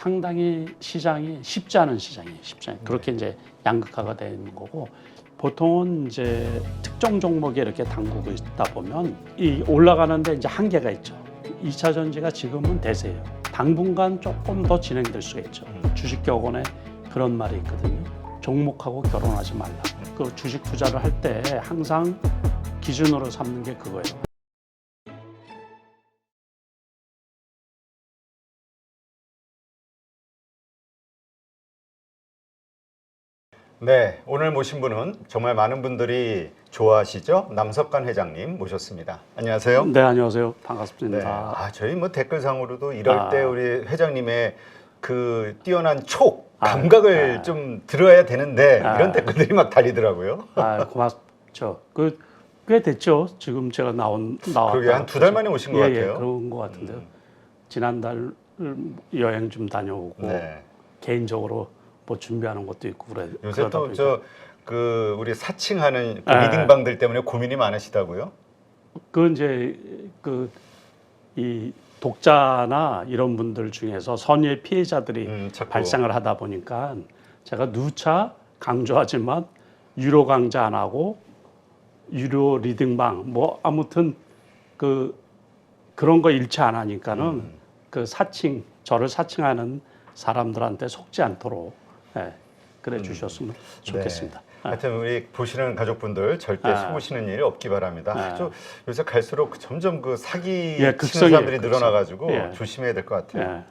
상당히 시장이 쉽지 않은 시장이에요. 쉽지 않아요. 그렇게 이제 양극화가 되는 거고 보통은 이제 특정 종목에 이렇게 담그고 있다 보면 이 올라가는데 이제 한계가 있죠. 2차 전지가 지금은 대세예요. 당분간 조금 더 진행될 수가 있죠. 주식격언에 그런 말이 있거든요. 종목하고 결혼하지 말라. 그 주식 투자를 할 때 항상 기준으로 삼는 게 그거예요. 네, 오늘 모신 분은 정말 많은 분들이 좋아하시죠? 남석관 회장님 모셨습니다. 안녕하세요. 네, 안녕하세요. 네, 반갑습니다. 저희 뭐 댓글상으로도 이럴 때 우리 회장님의 그 뛰어난 촉, 감각을 좀 들어야 되는데 이런 댓글들이 막 달리더라고요. 고맙죠. 꽤 됐죠. 지금 제가 나왔다. 그러게 한 2달 만에 오신 것 같아요. 그런 것 같은데요. 지난달 여행 좀 다녀오고 네. 개인적으로 뭐 준비하는 것도 있고 그래. 요새 또 그 우리 사칭하는 그 리딩방들 때문에 고민이 많으시다고요? 그 이제 이 독자나 이런 분들 중에서 선의의 피해자들이 발생을 하다 보니까 제가 누차 강조하지만 유료 강좌 안 하고 유료 리딩방 뭐 아무튼 그런 거 일치 안 하니까는 그 저를 사칭하는 사람들한테 속지 않도록 그래 주셨으면 좋겠습니다. 네. 하여튼 우리 보시는 가족분들 절대 속으시는 일이 없기 바랍니다. 요새 갈수록 점점 그 사기 치는 사람들이 늘어나가지고 조심해야 될 것 같아요.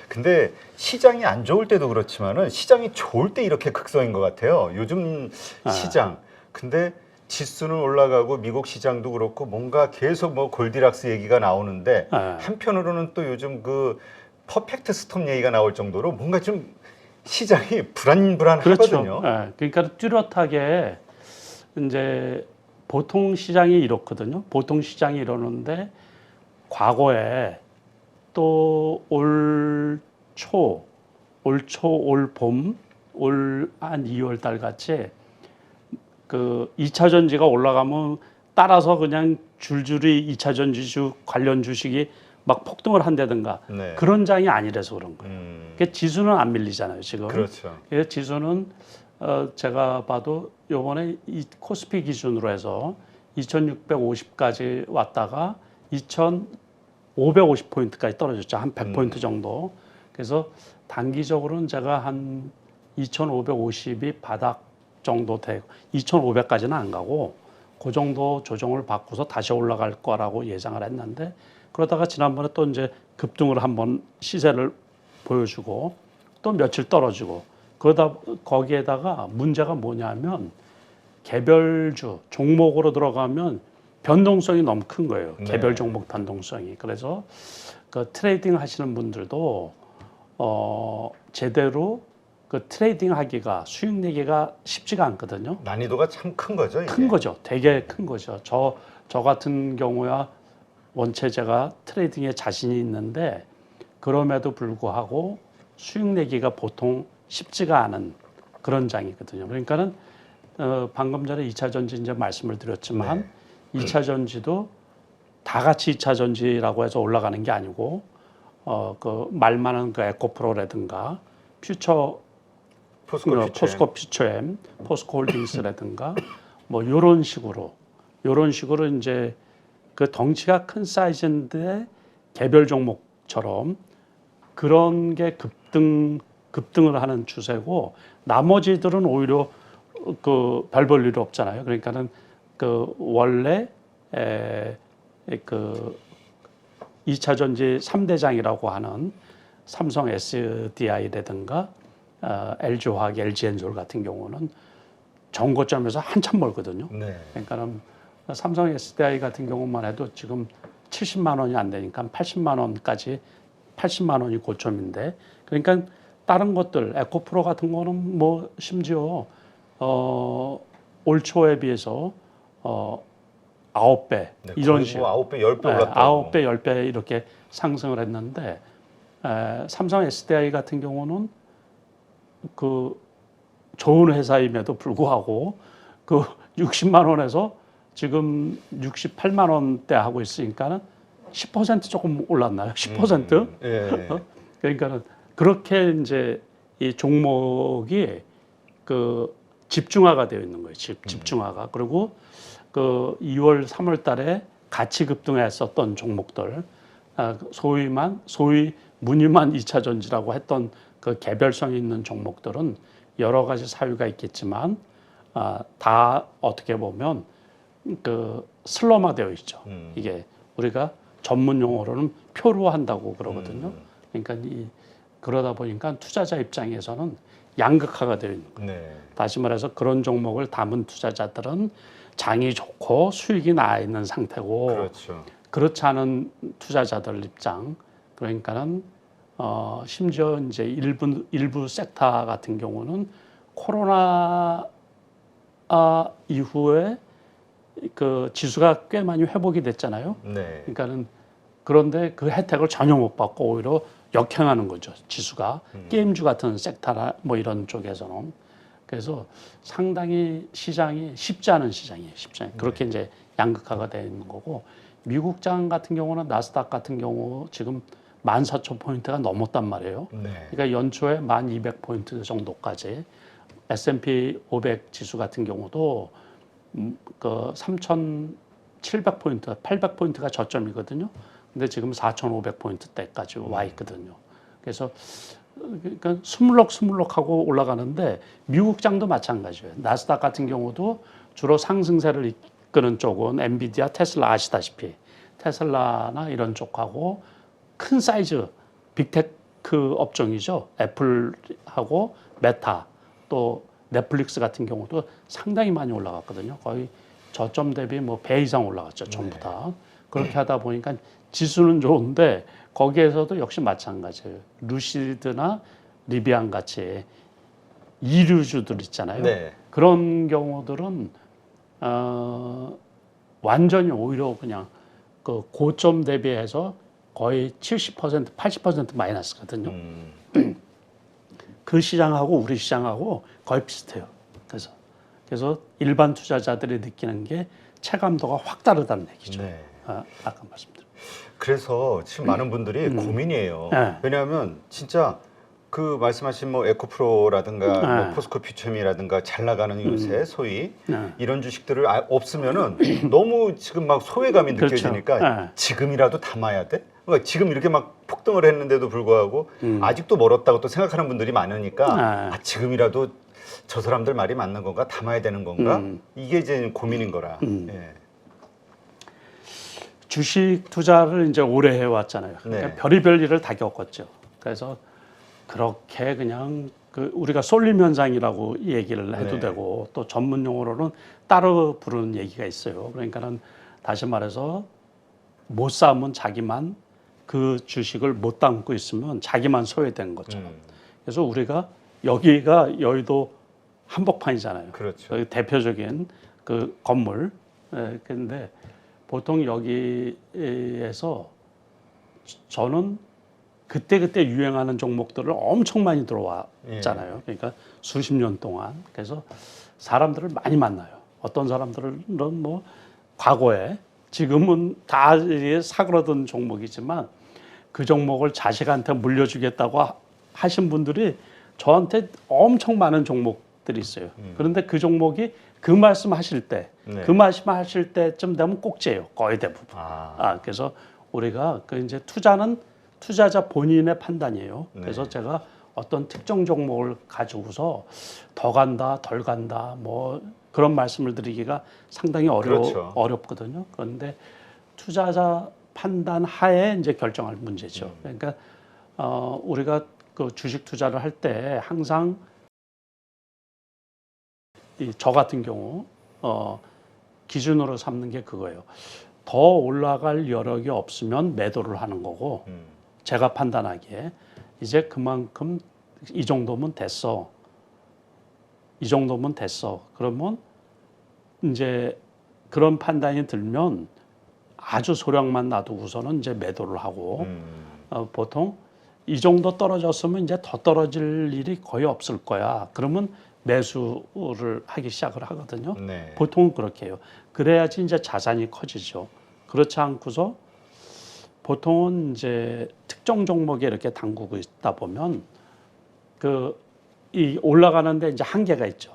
근데 시장이 안 좋을 때도 그렇지만은 시장이 좋을 때 이렇게 극성인 것 같아요. 요즘 시장. 근데 지수는 올라가고 미국 시장도 그렇고 뭔가 계속 뭐 골디락스 얘기가 나오는데 한편으로는 또 요즘 그 퍼펙트 스톰 얘기가 나올 정도로 뭔가 좀 시장이 불안불안하거든요. 그렇죠. 그러니까 뚜렷하게 이제 보통 시장이 이렇거든요. 보통 시장이 이러는데 과거에 또 올 봄, 올 한 2월 달 같이 그 2차 전지가 올라가면 따라서 그냥 줄줄이 2차 전지주 관련 주식이 막 폭등을 한다든가 그런 장이 아니라서 그런 거예요. 그러니까 지수는 안 밀리잖아요, 지금. 그렇죠. 그래서 지수는 제가 봐도 요번에 이 코스피 기준으로 해서 2650까지 왔다가 2550포인트까지 떨어졌죠. 한 100포인트 정도. 그래서 단기적으로는 제가 한 2550이 바닥 정도 되고 2500까지는 안 가고 그 정도 조정을 받고서 다시 올라갈 거라고 예상을 했는데 그러다가 지난번에 또 이제 급등을 한번 시세를 보여주고 또 며칠 떨어지고 그러다 거기에다가 문제가 뭐냐면 개별주 종목으로 들어가면 변동성이 너무 큰 거예요. 개별 종목 변동성이. 그래서 그 트레이딩 하시는 분들도 제대로 그 트레이딩 하기가 수익 내기가 쉽지가 않거든요. 난이도가 참 큰 거죠. 이게. 큰 거죠. 되게 큰 거죠. 저 같은 경우야 원체 제가 트레이딩에 자신이 있는데 그럼에도 불구하고 수익 내기가 보통 쉽지가 않은 그런 장이거든요. 그러니까는 방금 전에 2차 전지 이제 말씀을 드렸지만 2차 전지도 다 같이 2차 전지라고 해서 올라가는 게 아니고 그 말 많은 그 에코프로라든가 포스코 퓨처엠, 포스코 홀딩스라든가 뭐 요런 식으로 이제 그 덩치가 큰 사이즈인데 개별 종목처럼 그런 게 급등을 하는 추세고 나머지들은 오히려 그 별 볼 일 없잖아요. 그러니까는 그 원래 그 2차 전지 3대장이라고 하는 삼성 SDI라든가 LG화학, LG엔솔 같은 경우는 정고점에서 한참 멀거든요. 그러니까는 삼성 SDI 같은 경우만 해도 지금 70만 원이 안 되니까 80만 원까지 80만 원이 고점인데 그러니까 다른 것들 에코프로 같은 거는 뭐 심지어 올 초에 비해서 9배 이런 식으로 9배, 10배 올랐다고. 9배, 10배 이렇게 상승을 했는데 삼성 SDI 같은 경우는 그 좋은 회사임에도 불구하고 그 60만 원에서 지금 68만 원대 하고 있으니까는 10% 조금 올랐나요? 10%? 그러니까는 그렇게 이제 이 종목이 그 집중화가 되어 있는 거예요. 집중화가. 그리고 그 2월, 3월 달에 같이 급등했었던 종목들, 소위 무늬만 2차 전지라고 했던 그 개별성이 있는 종목들은 여러 가지 사유가 있겠지만 다 어떻게 보면 그 슬럼화되어 있죠. 이게 우리가 전문 용어로는 표류한다고 그러거든요. 그러니까 그러다 보니까 투자자 입장에서는 양극화가 되어 있는 거예요. 네. 다시 말해서 그런 종목을 담은 투자자들은 장이 좋고 수익이 나 있는 상태고, 그렇죠. 그렇지 않은 투자자들 입장, 그러니까는 심지어 이제 일부 섹터 같은 경우는 코로나 이후에 그 지수가 꽤 많이 회복이 됐잖아요. 네. 그러니까는 그런데 그 혜택을 전혀 못 받고 오히려 역행하는 거죠. 지수가 게임주 같은 섹터나 뭐 이런 쪽에서는. 그래서 상당히 시장이 쉽지 않은 시장이에요. 쉽지 않아요. 그렇게 이제 양극화가 되어 있는 거고, 미국장 같은 경우는 나스닥 같은 경우 지금 14,000포인트가 넘었단 말이에요. 네. 그러니까 연초에 1,200포인트 정도까지, S&P 500 지수 같은 경우도 그 3,700포인트, 800포인트가 저점이거든요. 근데 지금 4,500포인트대까지 와 있거든요. 그래서 그러니까 스물럭스물럭하고 올라가는데, 미국장도 마찬가지예요. 나스닥 같은 경우도 주로 상승세를 이끄는 쪽은 엔비디아, 테슬라 아시다시피 테슬라나 이런 쪽하고 큰 사이즈 빅테크 업종이죠. 애플하고 메타, 또 넷플릭스 같은 경우도 상당히 많이 올라갔거든요. 거의 저점 대비 뭐 배 이상 올라갔죠. 전부 다. 그렇게 하다 보니까 지수는 좋은데 거기에서도 역시 마찬가지예요. 루시드나 리비안 같이 이류주들 있잖아요. 네. 그런 경우들은 완전히 오히려 그냥 그 고점 대비해서 거의 70%, 80% 마이너스거든요. 그 시장하고 우리 시장하고 거의 비슷해요. 그래서 일반 투자자들이 느끼는 게 체감도가 확 다르다는 얘기죠. 네. 아까 말씀드린. 그래서 지금 많은 분들이 고민이에요. 네. 왜냐하면 진짜 그 말씀하신 뭐 에코프로라든가 네. 뭐 포스코 퓨처미라든가 잘 나가는 요새 소위 네. 이런 주식들을 없으면은 너무 지금 막 소외감이 그렇죠. 느껴지니까 네. 지금이라도 담아야 돼? 그러니까 지금 이렇게 막 폭등을 했는데도 불구하고 아직도 멀었다고 또 생각하는 분들이 많으니까 네. 지금이라도 저 사람들 말이 맞는 건가? 담아야 되는 건가? 이게 이제 고민인 거라. 예. 주식 투자를 이제 오래 해왔잖아요. 그러니까 네. 별의별 일을 다 겪었죠. 그래서 그렇게 그냥 그 우리가 쏠림 현상이라고 얘기를 해도 네. 되고, 또 전문 용어로는 따로 부르는 얘기가 있어요. 그러니까는 다시 말해서 못 사면 자기만 그 주식을 못 담고 있으면 자기만 소외된 거죠. 그래서 우리가 여기가 여의도 한복판이잖아요. 그렇죠. 대표적인 그 건물. 그런데 보통 여기에서 저는 그때 유행하는 종목들을 엄청 많이 들어왔잖아요. 그러니까 수십 년 동안. 그래서 사람들을 많이 만나요. 어떤 사람들은 뭐 과거에, 지금은 다 사그러든 종목이지만 그 종목을 자식한테 물려주겠다고 하신 분들이 저한테 엄청 많은 종목들이 있어요. 그런데 그 종목이 그 말씀하실 때, 네. 그 말씀하실 때쯤 되면 꼭지예요. 거의 대부분. 그래서 우리가 그 이제 투자는 투자자 본인의 판단이에요. 네. 그래서 제가 어떤 특정 종목을 가지고서 더 간다, 덜 간다, 뭐 그런 말씀을 드리기가 상당히 그렇죠. 어렵거든요. 그런데 투자자 판단 하에 이제 결정할 문제죠. 그러니까 우리가 그 주식 투자를 할 때 항상 저 같은 경우 기준으로 삼는 게 그거예요. 더 올라갈 여력이 없으면 매도를 하는 거고, 제가 판단하기에 이제 그만큼 이 정도면 됐어. 이 정도면 됐어. 그러면 이제 그런 판단이 들면 아주 소량만 놔두고서는 이제 매도를 하고, 보통 이 정도 떨어졌으면 이제 더 떨어질 일이 거의 없을 거야. 그러면 매수를 하기 시작을 하거든요. 네. 보통은 그렇게 해요. 그래야지 이제 자산이 커지죠. 그렇지 않고서 보통은 이제 특정 종목에 이렇게 담그고 있다 보면 이 올라가는데 이제 한계가 있죠.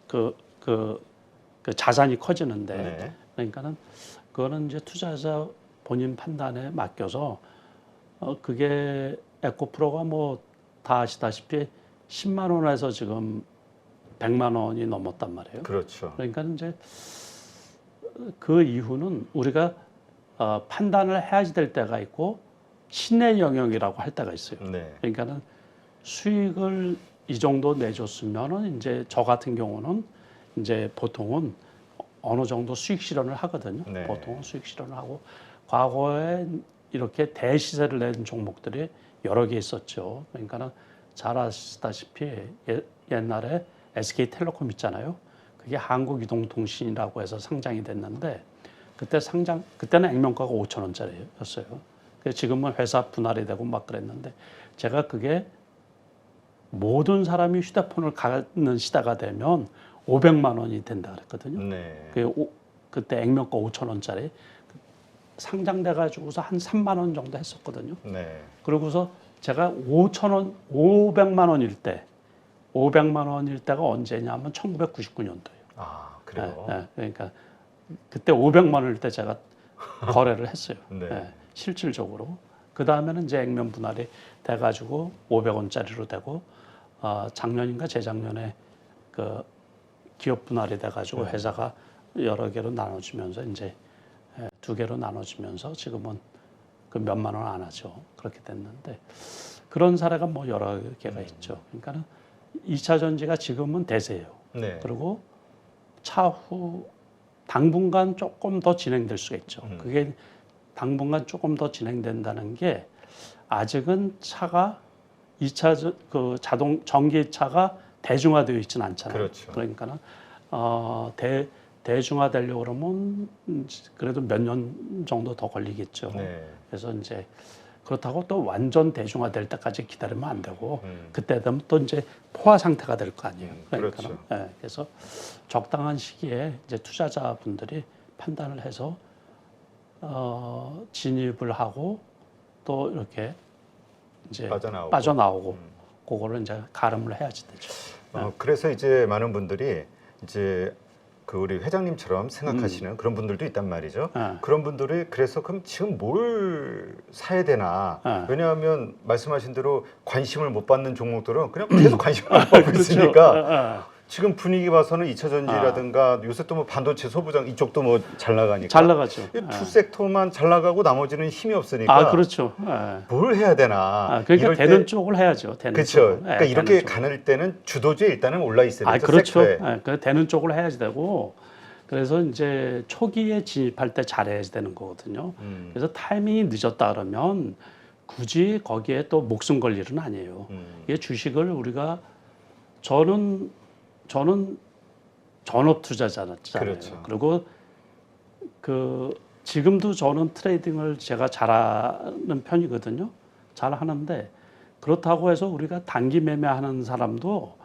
그 자산이 커지는데 네. 그러니까는 그거는 이제 투자자 본인 판단에 맡겨서 그게 에코프로가 뭐 다 아시다시피 10만 원에서 지금 100만 원이 넘었단 말이에요. 그렇죠. 그러니까 이제 그 이후는 우리가 판단을 해야지 될 때가 있고 신의 영역이라고 할 때가 있어요. 네. 그러니까는 수익을 이 정도 내줬으면은 이제 저 같은 경우는 이제 보통은 어느 정도 수익 실현을 하거든요. 네. 보통은 수익 실현을 하고 과거에 이렇게 대시세를 낸 종목들이 여러 개 있었죠. 그러니까는 잘 아시다시피 옛날에 SK텔레콤 있잖아요. 그게 한국이동통신이라고 해서 상장이 됐는데 그때는 액면가가 5천 원짜리였어요. 지금은 회사 분할이 되고 막 그랬는데 제가 그게 모든 사람이 휴대폰을 갖는 시대가 되면 500만 원이 된다 그랬거든요. 네. 그때 액면가 5천 원짜리 상장돼 가지고서 한 3만 원 정도 했었거든요. 네. 그러고서 제가 5천 원, 500만 원일 때 500만 원일 때가 언제냐면 1999년도예요. 아, 그래요? 그러니까 그때 500만 원일 때 제가 거래를 했어요. 네. 실질적으로. 그 다음에는 이제 액면 분할이 돼가지고 500원짜리로 되고 작년인가 재작년에 그 기업 분할이 돼가지고 회사가 여러 개로 나눠지면서 이제 두 개로 나눠지면서 지금은 그 몇만 원 안 하죠. 그렇게 됐는데 그런 사례가 뭐 여러 개가 있죠. 그러니까는 2차 전지가 지금은 대세예요. 네. 그리고 차후 당분간 조금 더 진행될 수가 있죠. 그게 당분간 조금 더 진행된다는 게 아직은 차가 2차 그 전기차가 대중화되어 있지는 않잖아요. 그렇죠. 그러니까는 대중화되려고 그러면 그래도 몇 년 정도 더 걸리겠죠. 네. 그래서 이제 그렇다고 또 완전 대중화될 때까지 기다리면 안 되고 그때 되면 또 이제 포화 상태가 될 거 아니에요. 그러니까 그렇죠. 그래서 적당한 시기에 이제 투자자분들이 판단을 해서 진입을 하고 또 이렇게 이제 빠져나오고 그거를 이제 가름을 해야지 되죠. 그래서 이제 많은 분들이 이제 그 우리 회장님처럼 생각하시는 그런 분들도 있단 말이죠. 그런 분들이 그래서 그럼 지금 뭘 사야 되나? 왜냐하면 말씀하신 대로 관심을 못 받는 종목들은 그냥 계속 관심을 안 받고 있으니까 지금 분위기 봐서는 2차 전지라든가 요새 또 뭐 반도체 소부장 이쪽도 뭐 잘 나가니까 잘 나가죠. 투 섹터만 잘 나가고 나머지는 힘이 없으니까 그렇죠. 뭘 해야 되나? 그러니까 되는 쪽을 해야죠. 그렇죠. 그러니까 이렇게 가는 때는 주도주에 일단은 올라 있어야 되죠. 그렇죠. 되는 쪽을 해야지 되고 그래서 이제 초기에 진입할 때 잘해야지 되는 거거든요. 그래서 타이밍이 늦었다 그러면 굳이 거기에 또 목숨 걸 일은 아니에요. 이게 주식을 우리가 저는 전업 투자자잖아요. 그렇죠. 그리고 지금도 저는 트레이딩을 제가 잘하는 편이거든요. 잘하는데 그렇다고 해서 우리가 단기 매매하는 사람도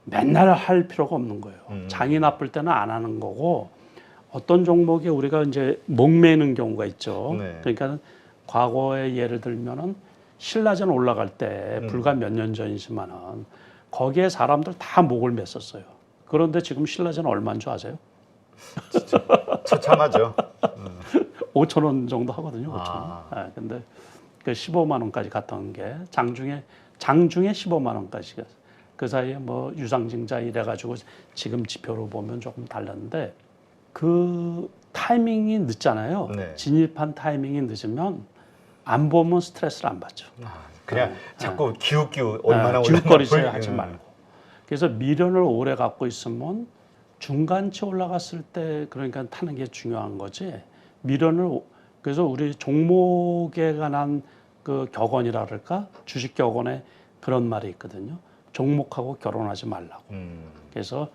맨날 할 필요가 없는 거예요. 장이 나쁠 때는 안 하는 거고 어떤 종목에 우리가 이제 목매는 경우가 있죠. 네. 그러니까 과거에 예를 들면은 신라젠 올라갈 때 불과 몇 년 전이지만은 거기에 사람들 다 목을 맸었어요. 그런데 지금 신라젠 얼마인 줄 아세요? 처참하죠. 5천 원 정도 하거든요. 5천 원. 근데 그 15만 원까지 갔던 게 장중에 15만 원까지 갔어요. 그 사이에 뭐 유상증자 이래가지고 지금 지표로 보면 조금 달랐는데 그 타이밍이 늦잖아요. 네. 진입한 타이밍이 늦으면 안 보면 스트레스를 안 받죠. 그냥 자꾸 기웃기웃 얼마나 기웃거리세요 하지 말고. 그래서 미련을 오래 갖고 있으면 중간치 올라갔을 때 그러니까 타는 게 중요한 거지. 미련을 그래서 우리 종목에 관한 그 격언이라 그럴까 주식 격언에 그런 말이 있거든요. 종목하고 결혼하지 말라고. 그래서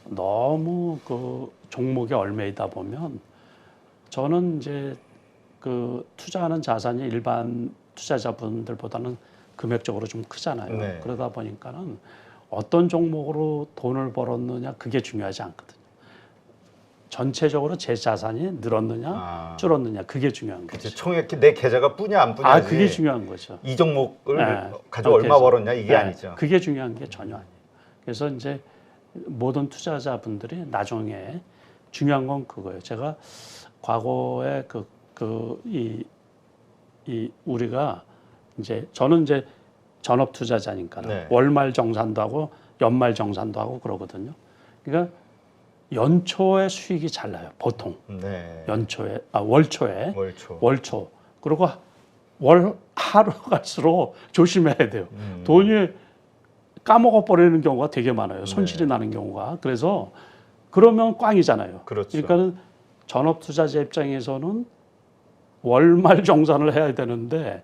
너무 그 종목에 얽매이다 보면 저는 이제 그 투자하는 자산이 일반 투자자분들보다는 금액적으로 좀 크잖아요. 네. 그러다 보니까는 어떤 종목으로 돈을 벌었느냐 그게 중요하지 않거든요. 전체적으로 제 자산이 늘었느냐 줄었느냐 그게 중요한 거죠. 총액 내 계좌가 뿌냐 안 뿌냐지. 그게 중요한 거죠. 이 종목을 가지고 얼마 벌었냐 이게 아니죠. 그게 중요한 게 전혀 아니에요. 그래서 이제 모든 투자자분들이 나중에 중요한 건 그거예요. 제가 과거에 우리가 이제 저는 이제 전업 투자자니까 월말 정산도 하고 연말 정산도 하고 그러거든요. 그러니까 연초에 수익이 잘 나요. 보통 월초 그리고 월 하루 갈수록 조심해야 돼요. 돈이 까먹어 버리는 경우가 되게 많아요. 손실이 나는 경우가. 그래서 그러면 꽝이잖아요. 그렇죠. 그러니까는 전업 투자자 입장에서는 월말 정산을 해야 되는데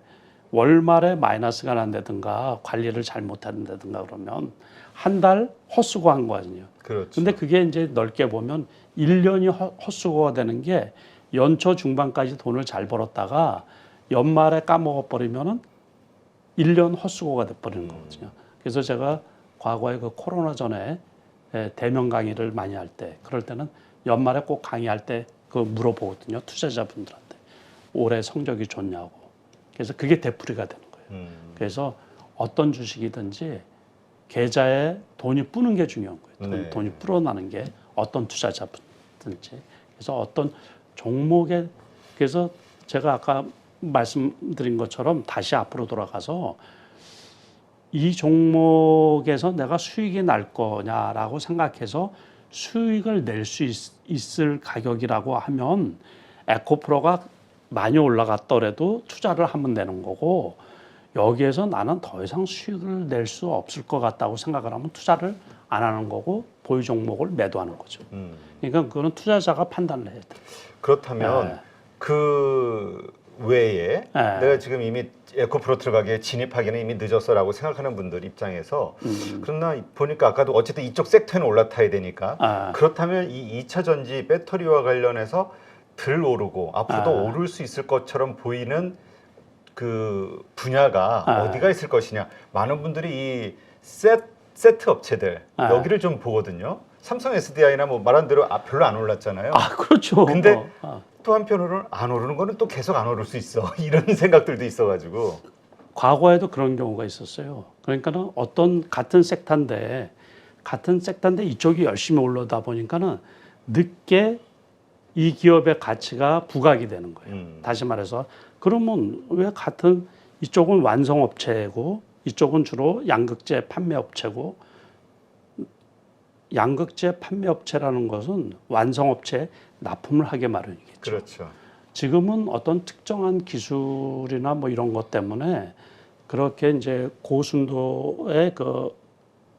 월말에 마이너스가 난다든가 관리를 잘못한다든가 그러면 한 달 헛수고 한 거 아니에요. 그렇죠. 근데 그게 이제 넓게 보면 1년이 헛수고가 되는 게 연초 중반까지 돈을 잘 벌었다가 연말에 까먹어 버리면은 1년 헛수고가 돼 버리는 거거든요. 그래서 제가 과거에 그 코로나 전에 대면 강의를 많이 할 때 그럴 때는 연말에 꼭 강의할 때 그 물어보거든요. 투자자분들한테 올해 성적이 좋냐고. 그래서 그게 되풀이가 되는 거예요. 그래서 어떤 주식이든지 계좌에 돈이 뿌는 게 중요한 거예요. 돈이 불어나는 게 어떤 투자자든지. 그래서 어떤 종목에 그래서 제가 아까 말씀드린 것처럼 다시 앞으로 돌아가서 이 종목에서 내가 수익이 날 거냐라고 생각해서 수익을 낼 수 있을 가격이라고 하면 에코프로가 많이 올라갔더라도 투자를 하면 되는 거고 여기에서 나는 더 이상 수익을 낼 수 없을 것 같다고 생각을 하면 투자를 안 하는 거고 보유 종목을 매도하는 거죠. 그러니까 그거는 투자자가 판단을 해야 돼요. 그렇다면 그 외에 내가 지금 이미 에코프로 들어가기에 진입하기는 이미 늦었어라고 생각하는 분들 입장에서 그러나 보니까 아까도 어쨌든 이쪽 섹터에는 올라타야 되니까 그렇다면 이 2차 전지 배터리와 관련해서 들 오르고 앞으로도 오를 수 있을 것처럼 보이는 그 분야가 어디가 있을 것이냐. 많은 분들이 이 세트 업체들 여기를 좀 보거든요. 삼성 SDI나 뭐 말한 대로 별로 안 올랐잖아요. 그렇죠. 근데 또 한편으로는 안 오르는 거는 또 계속 안 오를 수 있어. 이런 생각들도 있어가지고. 과거에도 그런 경우가 있었어요. 그러니까는 어떤 같은 섹터인데 이쪽이 열심히 올라다 보니까는 늦게 이 기업의 가치가 부각이 되는 거예요. 다시 말해서 그러면 왜 같은 이쪽은 완성업체고 이쪽은 주로 양극재 판매업체고 양극재 판매업체라는 것은 완성업체에 납품을 하게 마련이겠죠. 그렇죠. 지금은 어떤 특정한 기술이나 뭐 이런 것 때문에 그렇게 이제 고순도의 그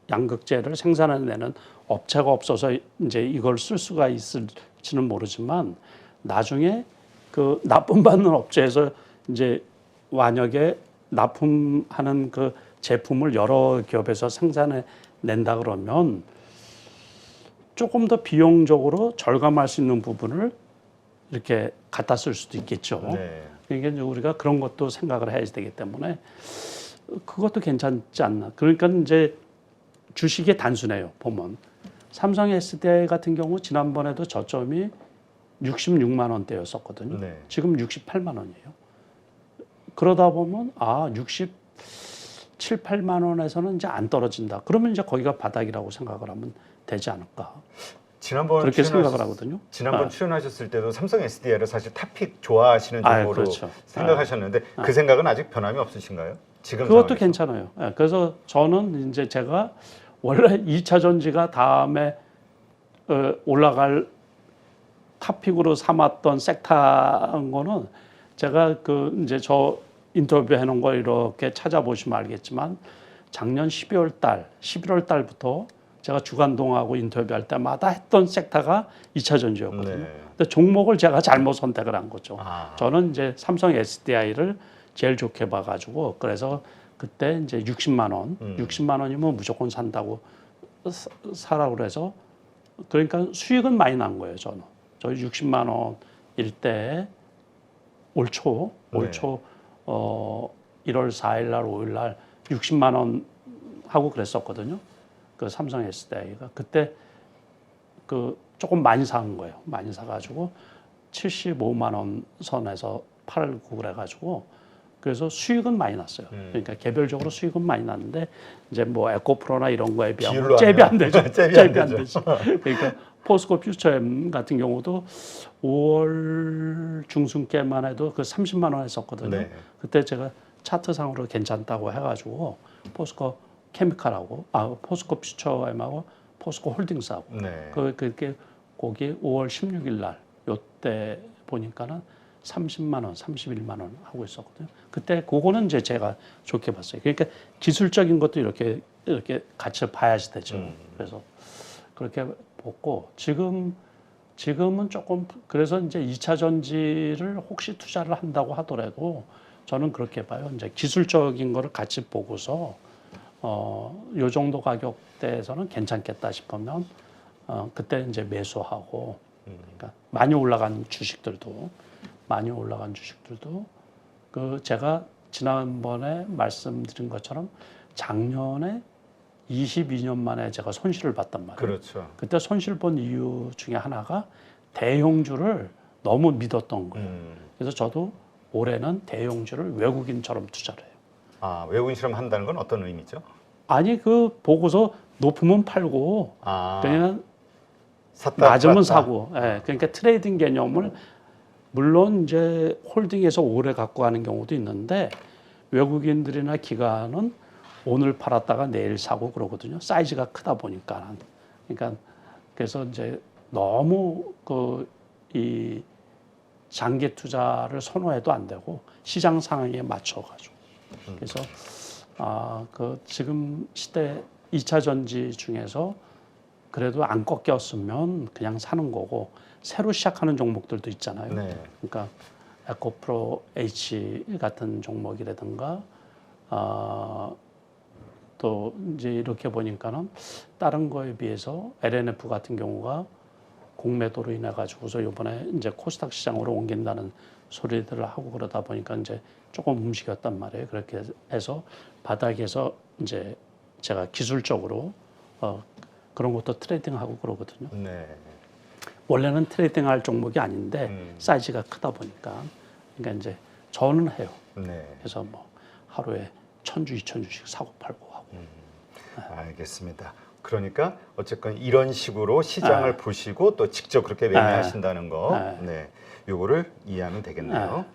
양극재를 생산해내는 업체가 없어서 이제 이걸 쓸 수가 있을지는 모르지만 나중에 그 납품받는 업체에서 이제 만약에 납품하는 그 제품을 여러 기업에서 생산해 낸다 그러면 조금 더 비용적으로 절감할 수 있는 부분을 이렇게 갖다 쓸 수도 있겠죠. 그러니까 이제 우리가 그런 것도 생각을 해야 되기 때문에 그것도 괜찮지 않나. 그러니까 이제 주식이 단순해요. 보면 삼성 SDI 같은 경우 지난번에도 저점이 66만 원대였었거든요. 지금 68만 원이에요. 그러다 보면 67, 8만 원에서는 이제 안 떨어진다. 그러면 이제 거기가 바닥이라고 생각을 하면 되지 않을까. 지난번 그렇게 생각을 하거든요. 지난번 출연하셨을 때도 삼성 SDI를 사실 탑픽 좋아하시는 종목으로 그렇죠. 생각하셨는데 그 생각은 아직 변함이 없으신가요? 지금 그것도 상황에서? 괜찮아요. 그래서 저는 이제 제가 원래 2차 전지가 다음에 올라갈 탑픽으로 삼았던 섹터인 거는 제가 그 이제 저 인터뷰 해놓은 거 이렇게 찾아보시면 알겠지만 작년 11월 달부터 제가 주간동하고 인터뷰할 때마다 했던 섹터가 2차 전지였거든요. 근데 종목을 제가 잘못 선택을 한 거죠. 저는 이제 삼성 SDI를 제일 좋게 봐가지고 그래서 그때 이제 60만 원, 60만 원이면 무조건 산다고 사라고 그래서 그러니까 수익은 많이 난 거예요. 저는 저 60만 원일 때 올 초 1월 4일 날 5일 날 60만 원 하고 그랬었거든요. 그 삼성 SDI가 그때 그 조금 많이 산 거예요. 많이 사가지고 75만 원 선에서 팔고 그래가지고 그래서 수익은 많이 났어요. 그러니까 개별적으로 수익은 많이 났는데 이제 뭐 에코프로나 이런 거에 비하면 잽이 안 되죠. 잽이 안 되죠. 그러니까 포스코 퓨처엠 같은 경우도 5월 중순께만 해도 그 30만 원 했었거든요. 네. 그때 제가 차트상으로 괜찮다고 해가지고 포스코 케미칼하고 포스코 퓨처엠하고 포스코 홀딩스하고 네. 그게 거기 5월 16일 날 요때 보니까는 30만 원, 31만 원 하고 있었거든요. 그때 그거는 이제 제가 좋게 봤어요. 그러니까 기술적인 것도 이렇게 같이 봐야지 되죠. 그래서 그렇게 보고 지금은 조금 그래서 이제 2차 전지를 혹시 투자를 한다고 하더라도 저는 그렇게 봐요. 이제 기술적인 거를 같이 보고서 요 정도 가격대에서는 괜찮겠다 싶으면 그때 이제 매수하고 그러니까 많이 올라간 주식들도 그 제가 지난번에 말씀드린 것처럼 작년에 22년 만에 제가 손실을 봤단 말이에요. 그렇죠. 그때 손실 본 이유 중에 하나가 대형주를 너무 믿었던 거예요. 그래서 저도 올해는 대형주를 외국인처럼 투자를 해요. 아, 외국인처럼 한다는 건 어떤 의미죠? 아니 그 보고서 높으면 팔고 그냥 샀다, 낮으면 팔았다. 사고. 예, 그러니까 트레이딩 개념을 물론 이제 홀딩해서 오래 갖고 가는 경우도 있는데 외국인들이나 기관은 오늘 팔았다가 내일 사고 그러거든요. 사이즈가 크다 보니까. 그러니까 그래서 이제 너무 이 장기 투자를 선호해도 안 되고 시장 상황에 맞춰 가지고. 그래서 그 지금 시대 2차 전지 중에서 그래도 안 꺾였으면 그냥 사는 거고 새로 시작하는 종목들도 있잖아요. 네. 그러니까 에코프로 H 같은 종목이라든가 또 이제 이렇게 보니까는 다른 거에 비해서 LNF 같은 경우가 공매도로 인해 가지고서 이번에 이제 코스닥 시장으로 옮긴다는 소리들을 하고 그러다 보니까 이제 조금 움직였단 말이에요. 그렇게 해서 바닥에서 이제 제가 기술적으로 그런 것도 트레이딩하고 그러거든요. 네. 원래는 트레이딩할 종목이 아닌데 사이즈가 크다 보니까 그러니까 이제 저는 해요. 네. 그래서 뭐 하루에 1000주, 2000주씩 사고 팔고 하고. 알겠습니다. 그러니까 어쨌건 이런 식으로 시장을 보시고 또 직접 그렇게 매매하신다는 거, 네, 요거를 이해하면 되겠네요.